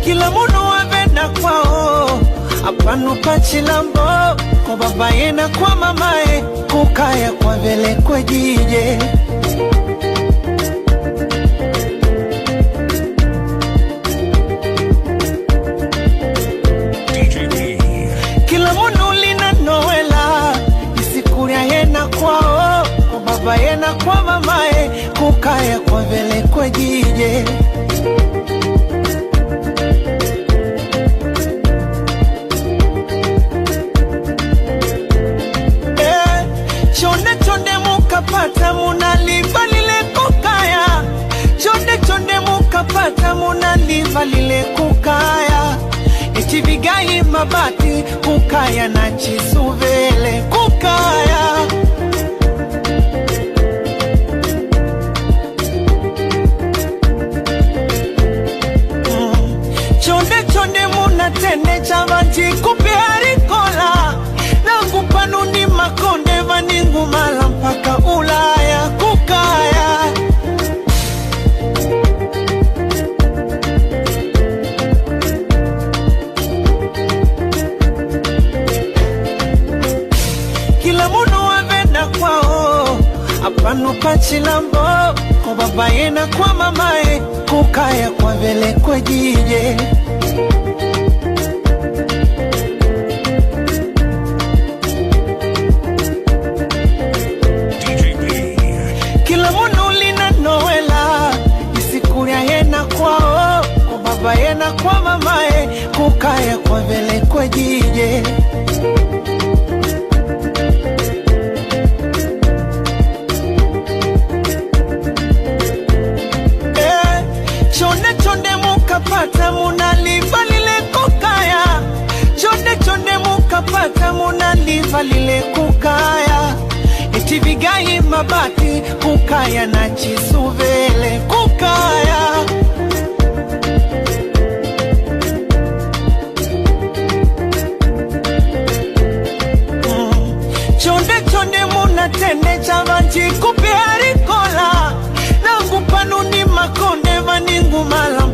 Kila munu wavena kwao apanu pachilambo kwa babaye na kwa mamae kukaya kwa vele kwa jije kila munu lina noela isikuria yena kwao kwa babaye na kwa mamae kukaya kwa vele kwa jije pata munaliva lile kukaya chonde chonde mukapata munaliva lile kukaya eti vigai mabati kukaya na chisuvele kukaya chonde chonde munatende chavanti kupiarikola na kupanu ni makonde vaningu mala mpaka Ulaya kukaya kila munu wavena kwao apanu pachilambo kwa babaye na kwa mamae kukaya kwa vele kwa jije na kwa mamae kukaya kwa vele kwa jije chonde chonde mukapata munaliva lile kukaya chonde chonde mukapata munaliva lile kukaya eti vigai mabati kukaya na chisuvele kukaya tende chavanti kupiarikola na kupanu ni makonde vaningu mala